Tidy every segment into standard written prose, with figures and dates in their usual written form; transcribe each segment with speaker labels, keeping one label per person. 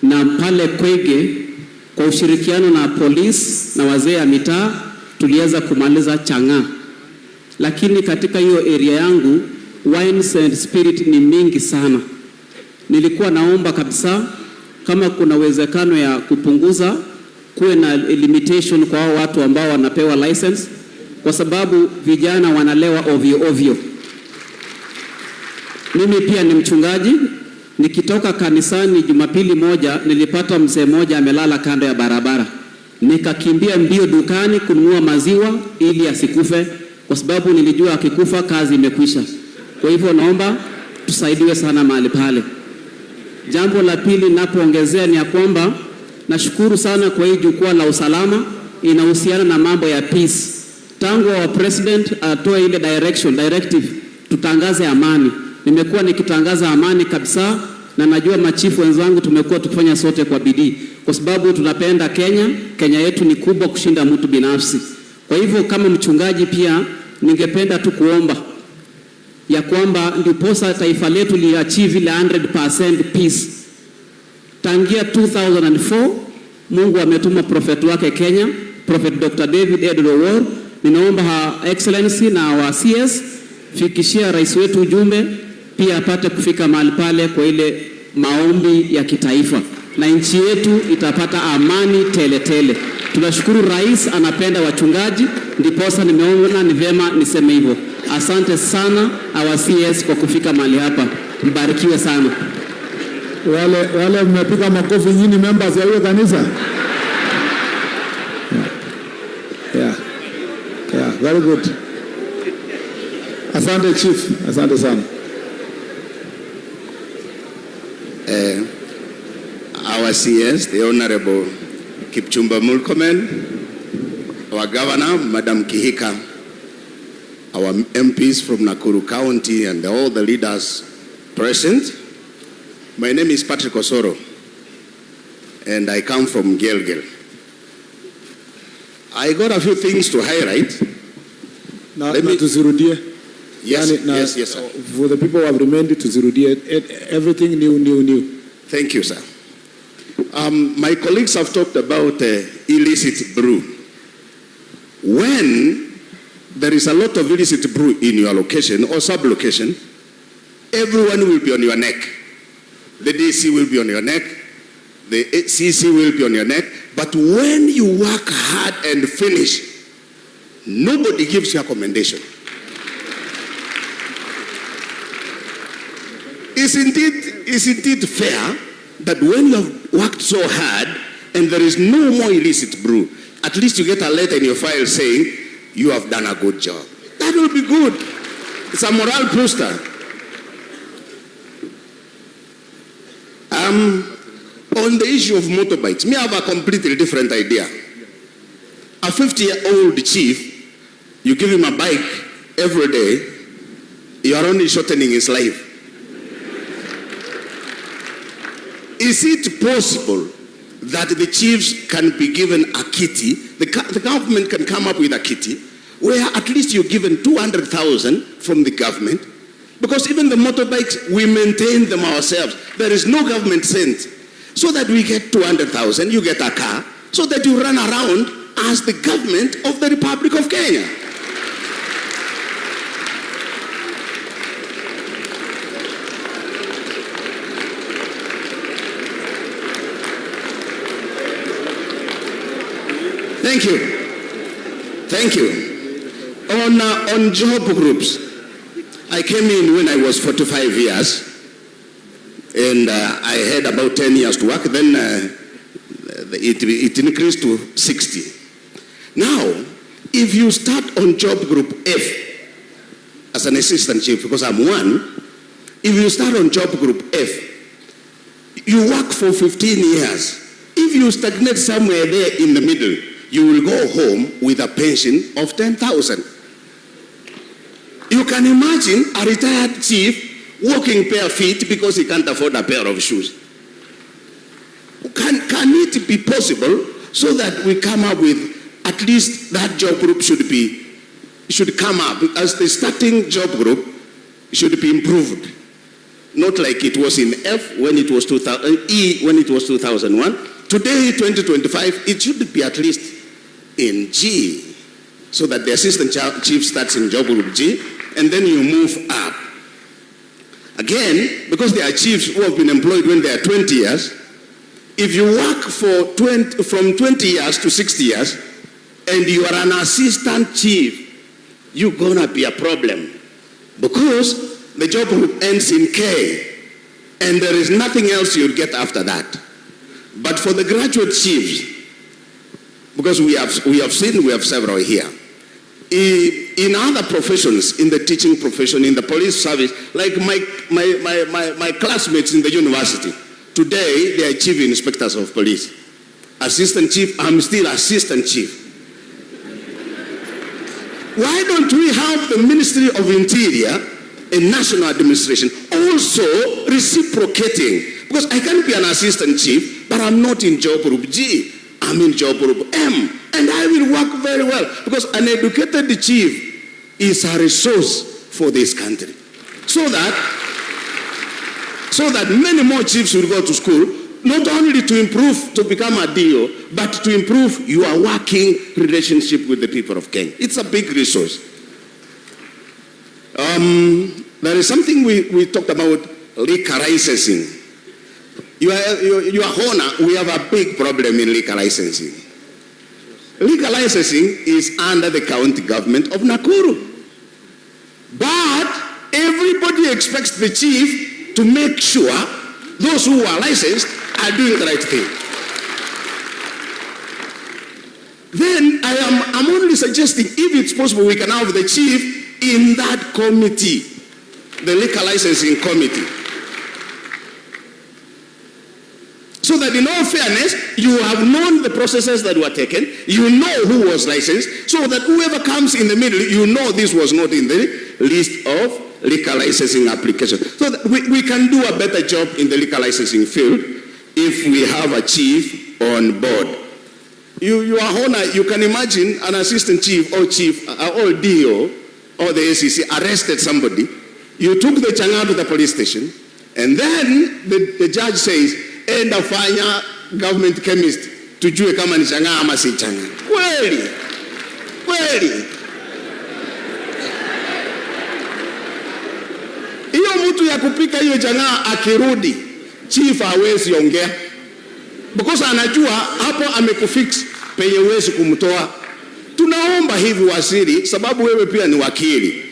Speaker 1: na pale Kwege kwa ushirikiano na polisi na wazee ya mitaa tuliweza kumaliza chang'aa. Lakini katika hiyo area yangu wines and spirit ni mingi sana. Nilikuwa naomba kabisa kama kuna uwezekano ya kupunguza, kuwe na limitation kwa watu ambao wanapewa license, kwa sababu vijana wanalewa ovyo ovyo. Mimi pia ni mchungaji. Nikitoka kanisani Jumapili moja nilipata mzee moja amelala kando ya barabara. Nikakimbia mbio dukani kununua maziwa ili asikufe, kwa sababu nilijua akikufa kazi imekwisha. Kwa hivyo naomba tusaidiwe sana mahali pale. Jambo la pili napoongezea ni ya kwamba nashukuru sana kwa hii jukwaa la usalama, inahusiana na mambo ya peace. Tangu wa president atoe ile directive tutangaze amani. Nimekuwa nikitangaza amani kabisa, na najua machifu wenzangu tumekuwa tukifanya sote kwa bidii, kwa sababu tunapenda Kenya. Kenya yetu ni kubwa kushinda mtu binafsi. Kwa hivyo kama mchungaji pia ningependa tu kuomba ya kwamba ndiposa taifa letu liachieve ile 100% peace. Tangia 2004 Mungu ametuma prophet wake Kenya, Prophet Dr. David Edward. Ninaomba Her Excellency na wa CS fikishia rais wetu ujumbe pia apate kufika mahali pale kwa ile maombi ya kitaifa, na nchi yetu itapata amani tele tele. Tunashukuru rais anapenda wachungaji, ndiposa nimeona ni vema niseme hivyo. Asante sana our CS kwa kufika mahali hapa. Mbarikiwe sana.
Speaker 2: Wale mmepiga makofi nyinyi members ya hiyo kanisa. Yeah, very good. Asante chief, asante sana.
Speaker 3: Our CS, the Honorable Kipchumba Murkomen, our Governor, Madam Kihika, our MPs from Nakuru County, and all the leaders present. My name is Patrick Osoro, and I come from Gilgil. I got a few things to highlight.
Speaker 2: Let me tuzirudie.
Speaker 3: Yes, yes, sir.
Speaker 2: For the people who have remained, tuzirudie. Everything new.
Speaker 3: Thank you, sir. My colleagues have talked about illicit brew. When there is a lot of illicit brew in your location or sub-location, everyone will be on your neck. The DC will be on your neck. The CC will be on your neck. But when you work hard and finish, nobody gives you a commendation. Is indeed fair that when you have worked so hard and there is no more illicit brew, at least you get a letter in your file saying you have done a good job. That will be good. It's a morale booster. On the issue of motorbikes, me have a completely different idea. A 50-year-old chief, you give him a bike every day, you are only shortening his life. Is it possible that the chiefs can be given a kitty, the government can come up with a kitty, where at least you're given 200,000 from the government? Because even the motorbikes, we maintain them ourselves. There is no government cent. So that we get 200,000, you get a car, so that you run around as the government of the Republic of Kenya. Thank you. On job groups, I came in when I was 45 years, and I had about 10 years to work. Then it increased to 60. Now, if you start on job group F as an assistant chief, because I'm one, if you start on job group F, you work for 15 years. If you stagnate somewhere there in the middle, you will go home with a pension of 10,000. You can imagine a retired chief walking bare feet because he can't afford a pair of shoes. Can it be possible so that we come up with at least that job group should come up as the starting job group should be improved? not like it was in F when it was 2000, E when it was 2001. Today, 2025, it should be at least in G, so that the assistant chief starts in job group G, and then you move up. Again, because there are chiefs who have been employed when they are 20 years, if you work from 20 years to 60 years, and you are an assistant chief, you're gonna be a problem. Because the job group ends in K, and there is nothing else you'll get after that. But for the graduate chiefs, because we have several here, in other professions, in the teaching profession, in the police service, like my classmates in the university, today they are chief inspectors of police. Assistant chief, I'm still assistant chief. Why don't we have the Ministry of Interior and National Administration also reciprocating? Because I can be an assistant chief, but I'm not in job group G. I'm in job group M. And I will work very well. Because an educated chief is a resource for this country. So that many more chiefs will go to school, not only to improve, to become a DO, but to improve your working relationship with the people of Kenya. It's a big resource. There is something we talked about, liquor licensing. Your Honor, we have a big problem in liquor licensing. Liquor licensing is under the county government of Nakuru. But everybody expects the chief to make sure those who are licensed are doing the right thing. Then I'm only suggesting, if it's possible, we can have the chief in that committee, the liquor licensing committee. So that in all fairness, you have known the processes that were taken, you know who was licensed, so that whoever comes in the middle, you know this was not in the list of liquor licensing applications. So that we can do a better job in the liquor licensing field if we have a chief on board. Your Honor, you can imagine an assistant chief or DO or the ACC arrested somebody. You took the changa to the police station, and then the judge says, enda fanya government chemist tujue kama ni changa ama si changa. Kweli hiyo mtu ya kupika hiyo changa akirudi, chief hawezi ongea, because anajua hapo amekufix penye uwezi kumtoa. Tunaomba hivi waziri, sababu wewe pia ni wakili,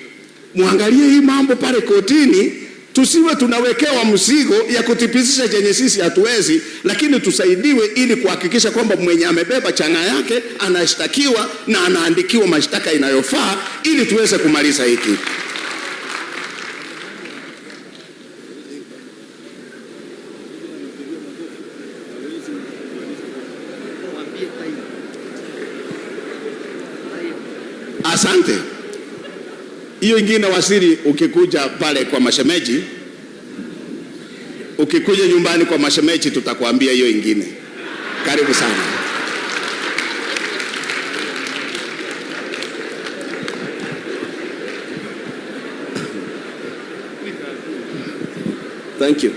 Speaker 3: muangalie hii mambo pale kotini. Tusiwe tunawekewa mzigo ya kutipisisha chenye sisi hatuwezi, lakini tusaidiwe ili kuhakikisha kwamba mwenye amebeba changa yake anashtakiwa na anaandikiwa mashtaka inayofaa ili tuweze kumaliza hiki. Asante. Hiyo ingine waziri, ukikuja pale kwa mashemeji, ukikuja nyumbani kwa mashemeji tutakwambia hiyo ingine. Karibu sana. Thank you.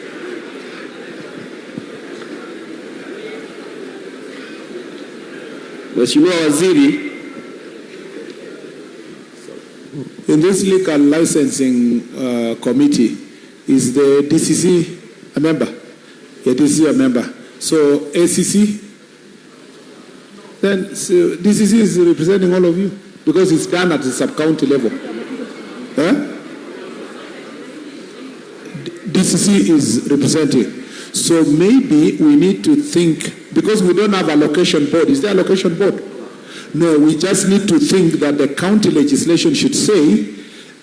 Speaker 1: Mheshimiwa Waziri,
Speaker 2: in this liquor licensing committee, is the DCC a member? Yeah, DCC a member. So ACC? Then so DCC is representing all of you because it's done at the sub-county level. DCC is representing. So maybe we need to think, because we don't have a location board. Is there a location board? No, we just need to think that the county legislation should say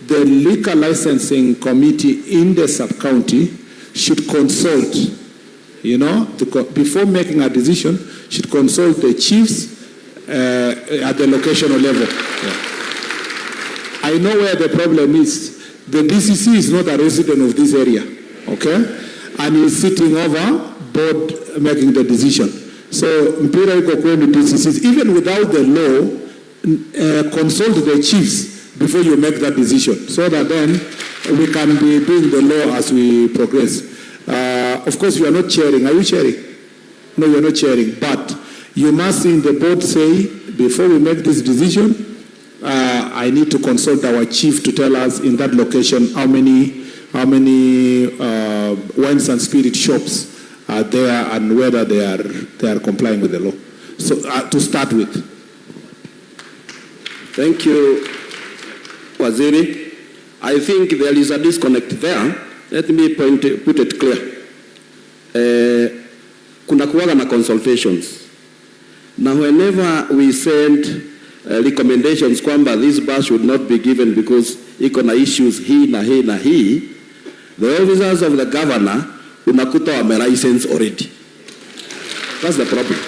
Speaker 2: the liquor licensing committee in the sub-county should consult, before making a decision, should consult the chiefs at the locational level. Yeah. I know where the problem is. The DCC is not a resident of this area, okay? And he's sitting over board making the decision. So, mpira iko kwenu DCCs, even without the law, consult the chiefs before you make that decision, so that then we can be doing the law as we progress. Of course, you are not chairing. Are you chairing? No, you are not chairing. But you must, in the board, say, before we make this decision, I need to consult our chief to tell us in that location how many wines and spirit shops are there and whether they are complying with the law. So to start with.
Speaker 3: Thank you, Waziri. I think there is a disconnect there. Let me put it clear. Kuna kuwaga na consultations. Now whenever we send recommendations kwamba this bus should not be given because iko na issues hii na hii na hii, the officers of the governor unakuta wame license already. That's the problem.